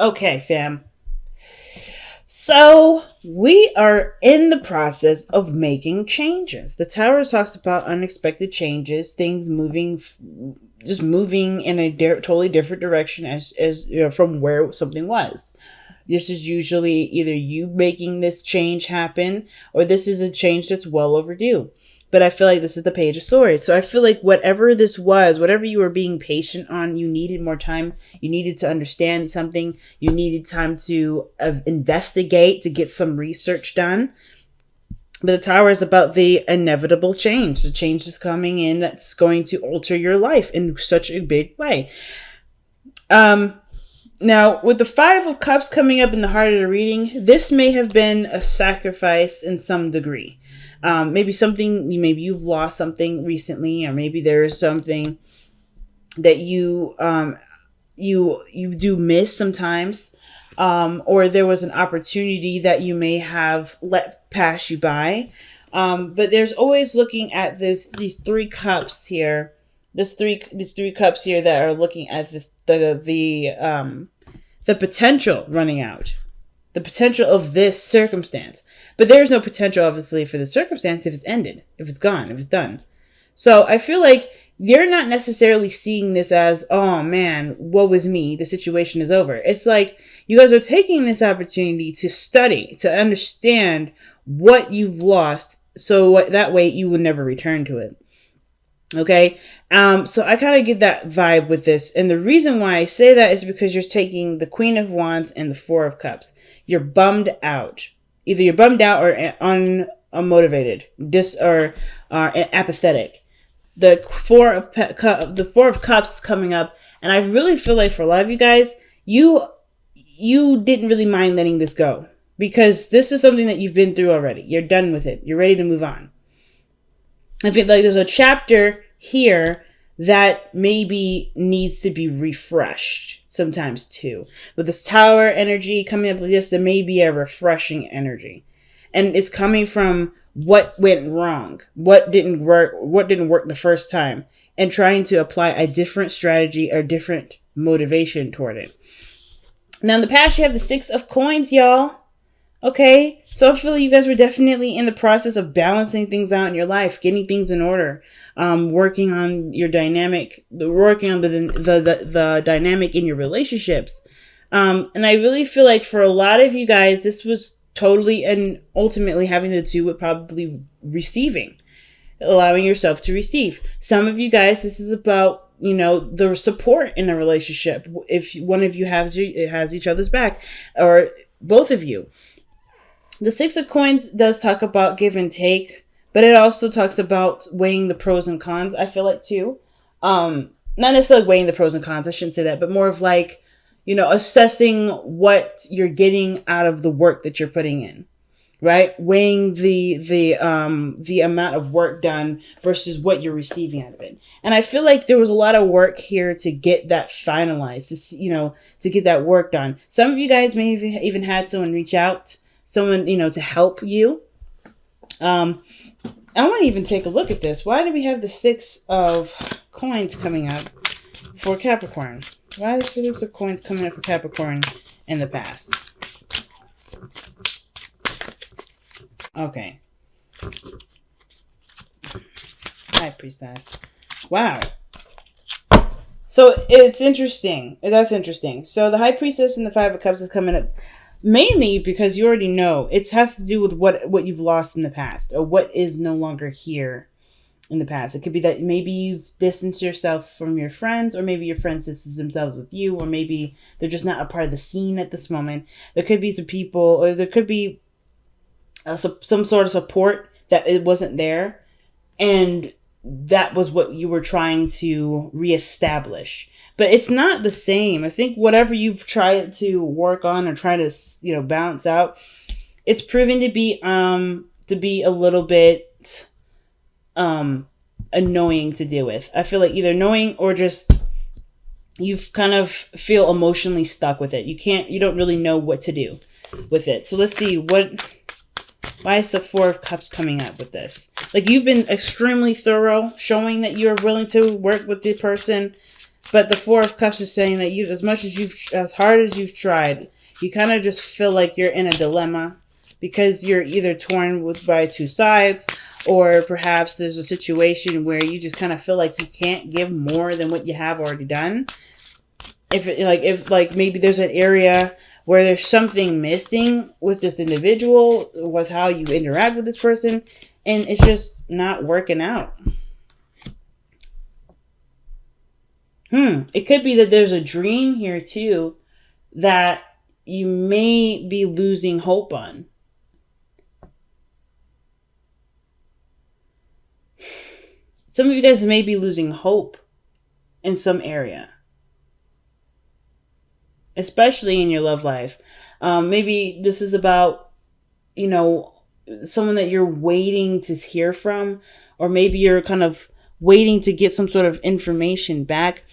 Okay, fam. So we are in the process of making changes. The Tower talks about unexpected changes, things moving, just moving in a totally different direction as you know, from where something was. This is usually either you making this change happen or this is a change that's well overdue. But I feel like this is the Page of Swords. So I feel like whatever this was, whatever you were being patient on, you needed more time. You needed to understand something. You needed time to investigate, to get some research done. But the Tower is about the inevitable change. The change is coming in that's going to alter your life in such a big way. Now, with the Five of Cups coming up in the heart of the reading, this may have been a sacrifice in some degree. Maybe you've lost something recently, or maybe there is something that you do miss sometimes, or there was an opportunity that you may have let pass you by. But there's always looking at these three cups here. These three cups here that are looking at the potential running out, the potential of this circumstance. But there's no potential, obviously, for the circumstance if it's ended, if it's gone, if it's done. So I feel like you're not necessarily seeing this as, oh man, woe is me, the situation is over. It's like you guys are taking this opportunity to study, to understand what you've lost, so that way you will never return to it. Okay. So I kind of get that vibe with this. And the reason why I say that is because you're taking the Queen of Wands and the Four of Cups. You're bummed out. Either you're bummed out or unmotivated, or apathetic. The Four of Cups is coming up. And I really feel like for a lot of you guys, you didn't really mind letting this go, because this is something that you've been through already. You're done with it. You're ready to move on. I feel like there's a chapter here that maybe needs to be refreshed sometimes too. With this Tower energy coming up like this, there may be a refreshing energy. And it's coming from what went wrong, what didn't work the first time, and trying to apply a different strategy or different motivation toward it. Now in the past, you have the Six of Coins, y'all. Okay, so I feel like you guys were definitely in the process of balancing things out in your life, getting things in order, working on your dynamic, working on the dynamic in your relationships. And I really feel like for a lot of you guys, this was totally and ultimately having to do with probably receiving, allowing yourself to receive. Some of you guys, this is about, the support in a relationship. If one of you has each other's back, or both of you. The Six of Coins does talk about give and take, but it also talks about weighing the pros and cons, I feel like, too. Not necessarily weighing the pros and cons, I shouldn't say that, but more of like, assessing what you're getting out of the work that you're putting in, right? Weighing the amount of work done versus what you're receiving out of it. And I feel like there was a lot of work here to get that finalized, to get that work done. Some of you guys may have even had someone reach out, someone, to help you. I want to even take a look at this. Why do we have the Six of Coins coming up for Capricorn? Why is the Six of Coins coming up for Capricorn in the past? Okay. High Priestess. Wow. So it's interesting. That's interesting. So the High Priestess and the Five of Cups is coming up. Mainly because you already know it has to do with what you've lost in the past, or what is no longer here in the past. It could be that maybe you've distanced yourself from your friends, or maybe your friends distance themselves with you, or maybe they're just not a part of the scene at this moment. There could be some people, or there could be some sort of support that it wasn't there, and that was what you were trying to reestablish. But it's not the same. I think whatever you've tried to work on or try to, balance out, it's proven to be a little bit annoying to deal with. I feel like either annoying or just you've kind of feel emotionally stuck with it. You don't really know what to do with it. So let's see why is the Four of Cups coming up with this? Like, you've been extremely thorough, showing that you're willing to work with the person. But the Four of Cups is saying that as hard as you've tried, you kind of just feel like you're in a dilemma because you're either torn by two sides, or perhaps there's a situation where you just kind of feel like you can't give more than what you have already done. If maybe there's an area where there's something missing with this individual, with how you interact with this person, and it's just not working out. It could be that there's a dream here too that you may be losing hope on. Some of you guys may be losing hope in some area, especially in your love life. Maybe this is about, someone that you're waiting to hear from, or maybe you're kind of waiting to get some sort of information back.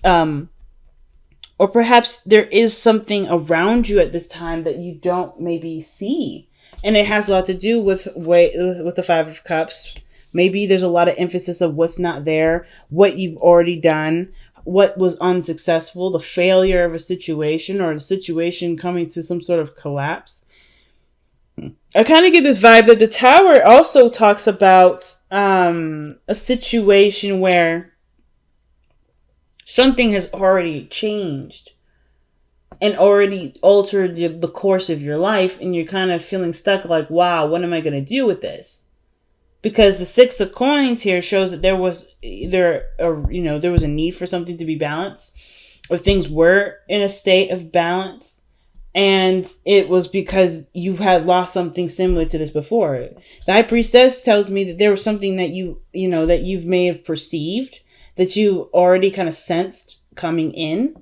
Or perhaps there is something around you at this time that you don't maybe see. And it has a lot to do with the Five of Cups. Maybe there's a lot of emphasis of what's not there, what you've already done, what was unsuccessful, the failure of a situation, or the situation coming to some sort of collapse. I kind of get this vibe that the Tower also talks about a situation where something has already changed and already altered the course of your life, and you're kind of feeling stuck like, wow, what am I going to do with this? Because the Six of Coins here shows that there was there was a need for something to be balanced, or things were in a state of balance, and it was because you had lost something similar to this before. The High Priestess tells me that there was something that you may have perceived, that you already kind of sensed coming in.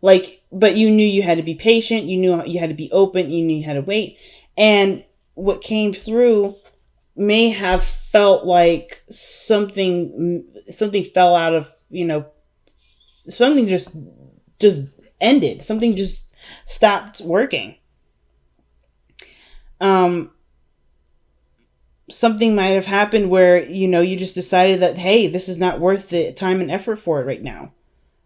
But you knew you had to be patient, you knew you had to be open, you knew you had to wait. And what came through may have felt like something fell out of, something just ended. Something just stopped working. Something might have happened where, you just decided that, hey, this is not worth the time and effort for it right now.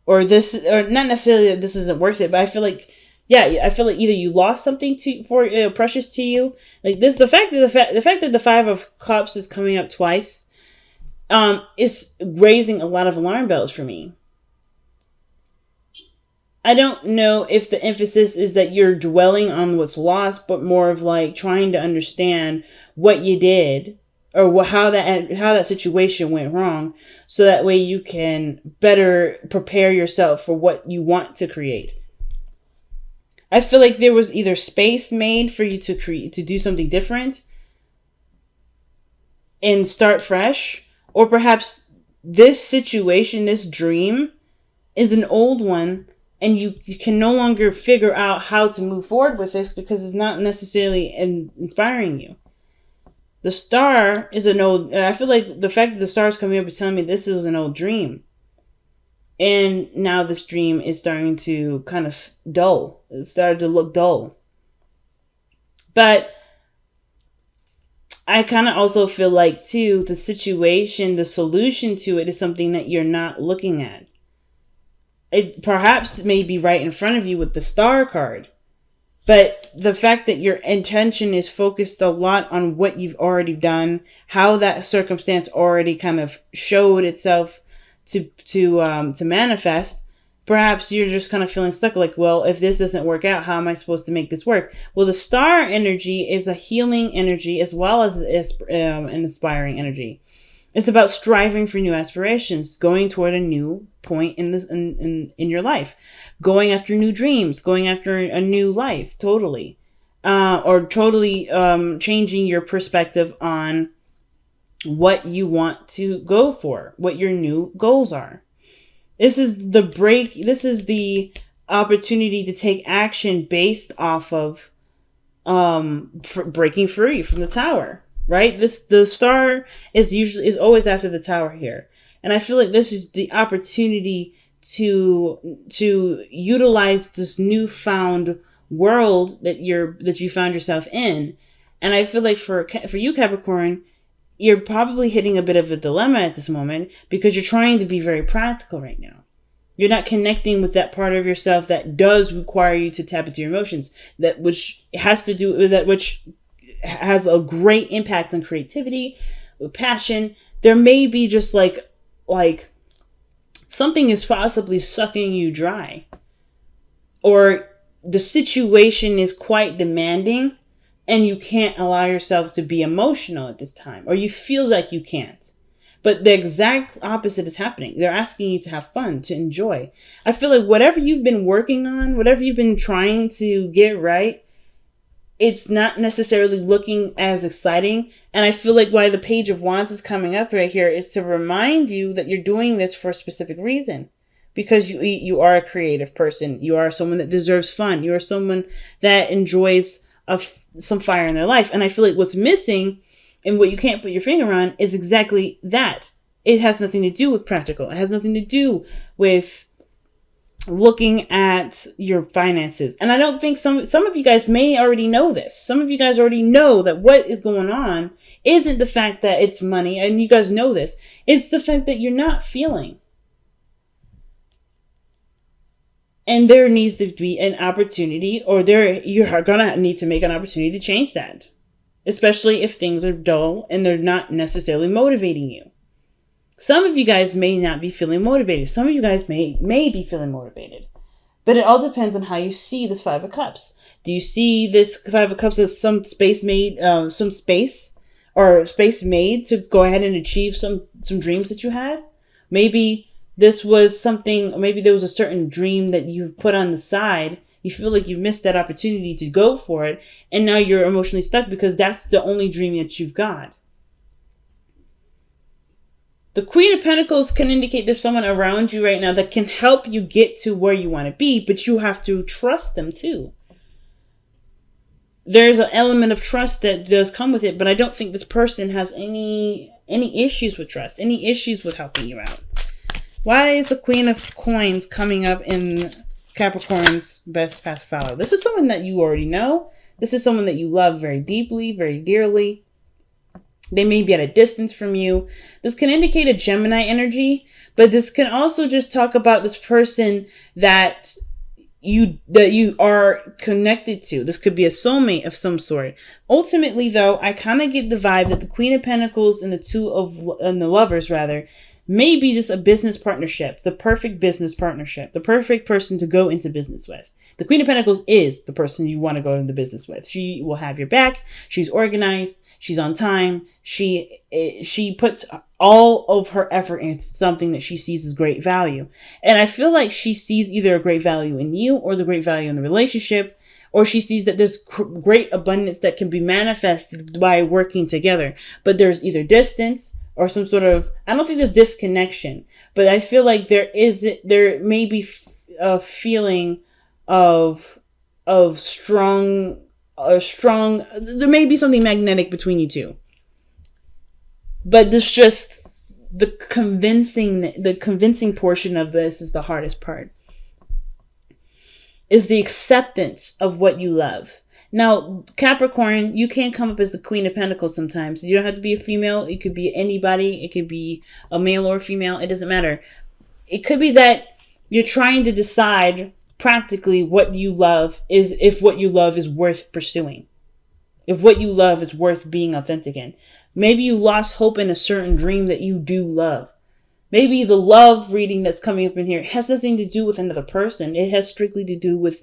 Or not necessarily that this isn't worth it, but I feel like either you lost something precious to you, like this. The fact that the Five of Cups is coming up twice, is raising a lot of alarm bells for me. I don't know if the emphasis is that you're dwelling on what's lost, but more of like trying to understand what you did, or how that situation went wrong, so that way you can better prepare yourself for what you want to create. I feel like there was either space made for you to do something different and start fresh, or perhaps this situation, this dream, is an old one, and you can no longer figure out how to move forward with this because it's not necessarily inspiring you. The Star is an old... I feel like the fact that the Star is coming up is telling me this is an old dream. And now this dream is starting to kind of dull. It started to look dull. But I kind of also feel like, too, the situation, the solution to it is something that you're not looking at. It perhaps may be right in front of you with the Star card. But the fact that your intention is focused a lot on what you've already done, how that circumstance already kind of showed itself to manifest, perhaps you're just kind of feeling stuck. Like, well, if this doesn't work out, how am I supposed to make this work? Well, the Star energy is a healing energy as well as an inspiring energy. It's about striving for new aspirations, going toward a new point in your life, going after new dreams, going after a new life, totally, or totally changing your perspective on what you want to go for, what your new goals are. This is the break. This is the opportunity to take action based off of breaking free from the Tower. Right? The Star is always after the Tower here. And I feel like this is the opportunity to utilize this newfound world that you found yourself in. And I feel like for you, Capricorn, you're probably hitting a bit of a dilemma at this moment because you're trying to be very practical right now. You're not connecting with that part of yourself that does require you to tap into your emotions, that which has to do with that, which has a great impact on creativity, with passion. There may be just like something is possibly sucking you dry, or the situation is quite demanding and you can't allow yourself to be emotional at this time, or you feel like you can't. But the exact opposite is happening. They're asking you to have fun, to enjoy. I feel like whatever you've been working on, whatever you've been trying to get right, it's not necessarily looking as exciting. And I feel like why the Page of Wands is coming up right here is to remind you that you're doing this for a specific reason. Because you are a creative person. You are someone that deserves fun. You are someone that enjoys some fire in their life. And I feel like what's missing and what you can't put your finger on is exactly that. It has nothing to do with practical. It has nothing to do with looking at your finances. And I don't think some of you guys may already know this. Some of you guys already know that what is going on isn't the fact that it's money, and you guys know this. It's the fact that you're not feeling. And there needs to be an opportunity, or you're gonna need to make an opportunity to change that. Especially if things are dull and they're not necessarily motivating you. Some of you guys may not be feeling motivated. Some of you guys may be feeling motivated. But it all depends on how you see this Five of Cups. Do you see this Five of Cups as some space made to go ahead and achieve some dreams that you had? Maybe this was something, maybe there was a certain dream that you've put on the side. You feel like you've missed that opportunity to go for it. And now you're emotionally stuck because that's the only dream that you've got. The Queen of Pentacles can indicate there's someone around you right now that can help you get to where you want to be, but you have to trust them too. There's an element of trust that does come with it, but I don't think this person has any issues with trust, any issues with helping you out. Why is the Queen of Coins coming up in Capricorn's best path to follow? This is someone that you already know. This is someone that you love very deeply, very dearly. They may be at a distance from you. This can indicate a Gemini energy, but this can also just talk about this person that you are connected to. This could be a soulmate of some sort. Ultimately, though, I kind of get the vibe that the Queen of Pentacles and the Lovers rather may be just a business partnership, the perfect business partnership, the perfect person to go into business with. The Queen of Pentacles is the person you want to go into business with. She will have your back. She's organized. She's on time. She puts all of her effort into something that she sees as great value. And I feel like she sees either a great value in you or the great value in the relationship, or she sees that there's great abundance that can be manifested by working together. But there's either distance or some sort of, I don't think there's disconnection, but I feel like there may be a feeling of strong, there may be something magnetic between you two. But this just, the convincing portion of this is the hardest part. Is the acceptance of what you love. Now, Capricorn, you can come up as the Queen of Pentacles sometimes. You don't have to be a female. It could be anybody. It could be a male or a female. It doesn't matter. It could be that you're trying to decide practically what you love is, if what you love is worth pursuing. If what you love is worth being authentic in. Maybe you lost hope in a certain dream that you do love. Maybe the love reading that's coming up in here has nothing to do with another person. It has strictly to do with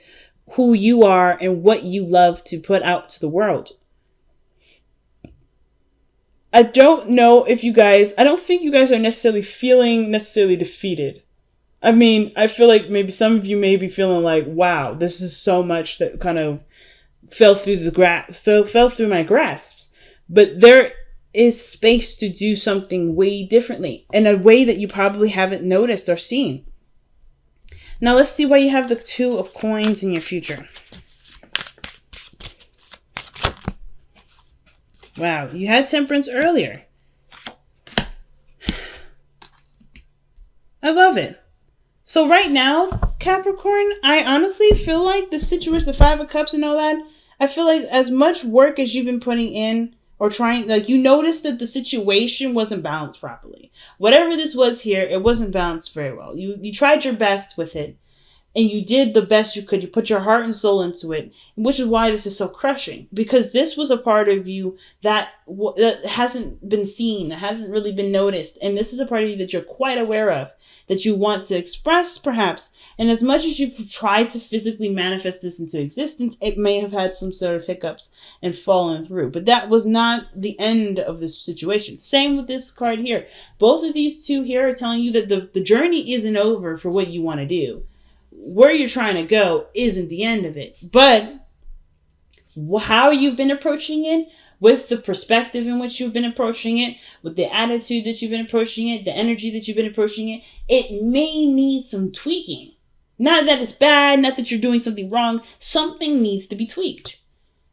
who you are and what you love to put out to the world. I don't know if I don't think you guys are necessarily feeling defeated. I mean, I feel like maybe some of you may be feeling like, wow, this is so much that kind of fell through my grasp. But there is space to do something way differently in a way that you probably haven't noticed or seen. Now let's see why you have the Two of Coins in your future. Wow, you had Temperance earlier. I love it. So right now, Capricorn, I honestly feel like the situation, the Five of Cups and all that, I feel like as much work as you've been putting in or trying, like, you noticed that the situation wasn't balanced properly. Whatever this was here, it wasn't balanced very well. You tried your best with it, and you did the best you could. You put your heart and soul into it, which is why this is so crushing, because this was a part of you that hasn't been seen, that hasn't really been noticed, and this is a part of you that you're quite aware of, that you want to express, perhaps. And as much as you've tried to physically manifest this into existence, it may have had some sort of hiccups and fallen through. But that was not the end of this situation. Same with this card here. Both of these two here are telling you that the journey isn't over for what you want to do. Where you're trying to go isn't the end of it. But how you've been approaching it, with the perspective in which you've been approaching it, with the attitude that you've been approaching it, the energy that you've been approaching it, it may need some tweaking. Not that it's bad, not that you're doing something wrong. Something needs to be tweaked.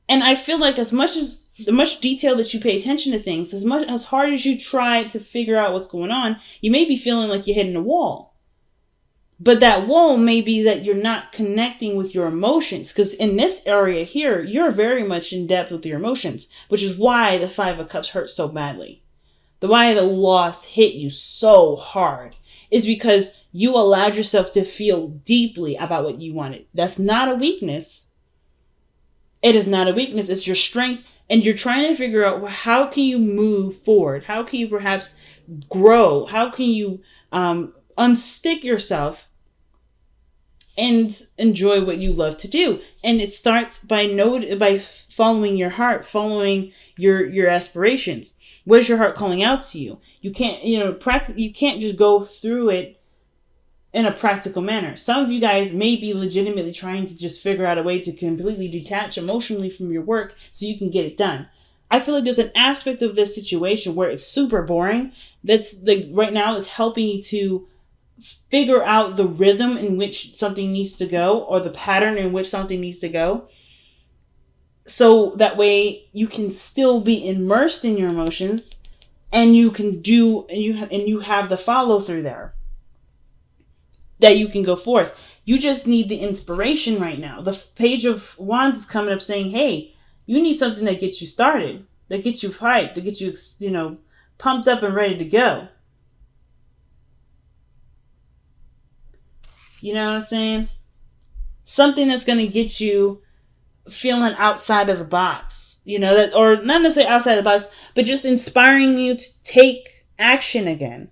And I feel like the much detail that you pay attention to things, as hard as you try to figure out what's going on, you may be feeling like you're hitting a wall. But that wall may be that you're not connecting with your emotions. Because in this area here, you're very much in depth with your emotions, which is why the Five of Cups hurt so badly. Why the loss hit you so hard is because you allowed yourself to feel deeply about what you wanted. That's not a weakness. It is not a weakness. It's your strength. And you're trying to figure out, how can you move forward? How can you perhaps grow? How can you unstick yourself and enjoy what you love to do? And it starts by following your heart, following your aspirations. What is your heart calling out to you? You can't, you can't just go through it in a practical manner. Some of you guys may be legitimately trying to just figure out a way to completely detach emotionally from your work so you can get it done. I feel like there's an aspect of this situation where it's super boring. That's like right now it's helping you to figure out the rhythm in which something needs to go, or the pattern in which something needs to go. So that way you can still be immersed in your emotions, and you can do, and you have the follow through there, that you can go forth. You just need the inspiration right now. The Page of Wands is coming up saying, hey, you need something that gets you started, that gets you hyped, that gets you, pumped up and ready to go. You know what I'm saying? Something that's going to get you feeling outside of the box, or not necessarily outside the box, but just inspiring you to take action again.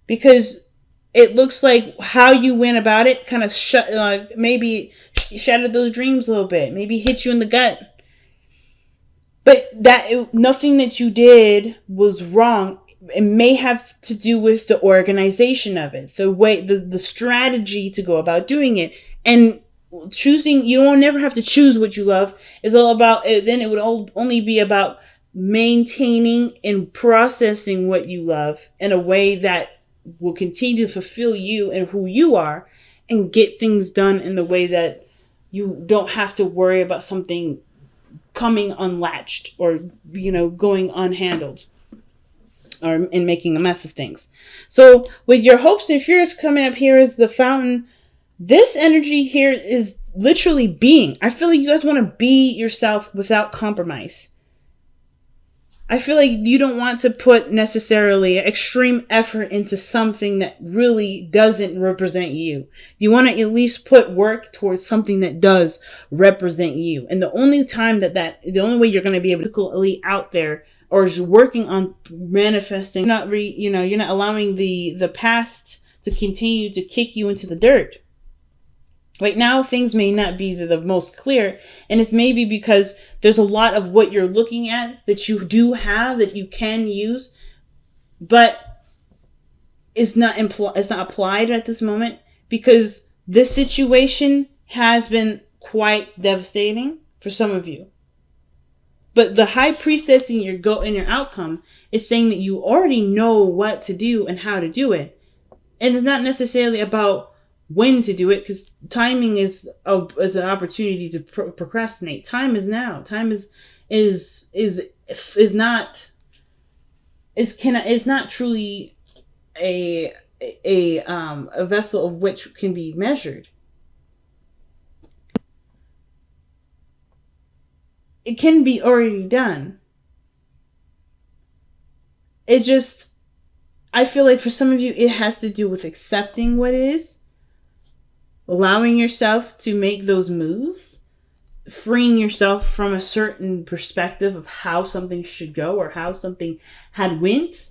Because it looks like how you went about it kind of maybe shattered those dreams a little bit, maybe hit you in the gut. But nothing that you did was wrong. It may have to do with the organization of it, the way, the strategy to go about doing it. And choosing, you won't never have to choose what you love. It's all about, then it would only be about maintaining and processing what you love in a way that will continue to fulfill you and who you are, and get things done in the way that you don't have to worry about something coming unlatched or, going unhandled, and making a mess of things. So with your hopes and fears coming up here is the Fountain. This energy here is literally being. I feel like you guys want to be yourself without compromise. I feel like you don't want to put necessarily extreme effort into something that really doesn't represent you. You want to at least put work towards something that does represent you. And the only the only way you're going to be able to be out there, or just working on manifesting, you're not allowing the past to continue to kick you into the dirt. Right now, things may not be the most clear, and it's maybe because there's a lot of what you're looking at that you do have, that you can use, but it's not applied at this moment, because this situation has been quite devastating for some of you. But the High Priestess in your outcome is saying that you already know what to do and how to do it, and it's not necessarily about when to do it, because timing is an opportunity to procrastinate. Time is now. Time is not truly a vessel of which can be measured. It can be already done. it just, I feel like for some of you, it has to do with accepting what is, allowing yourself to make those moves, freeing yourself from a certain perspective of how something should go or how something had went.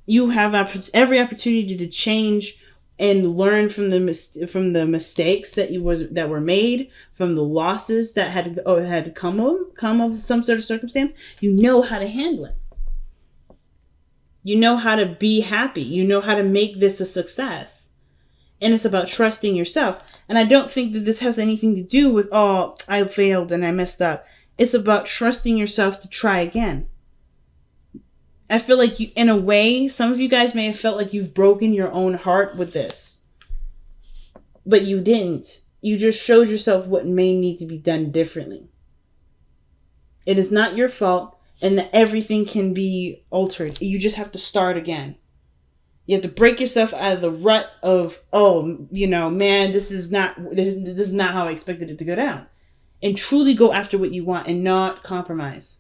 You have every opportunity to change and learn from the mistakes that were made, from the losses that had come of some sort of circumstance. You know how to handle it. You know how to be happy. You know how to make this a success. And it's about trusting yourself. And I don't think that this has anything to do with, oh, I failed and I messed up. It's about trusting yourself to try again. I feel like you, in a way, some of you guys may have felt like you've broken your own heart with this. But you didn't. You just showed yourself what may need to be done differently. It is not your fault, and that everything can be altered. You just have to start again. You have to break yourself out of the rut of, oh, man, this is not how I expected it to go down. And truly go after what you want and not compromise.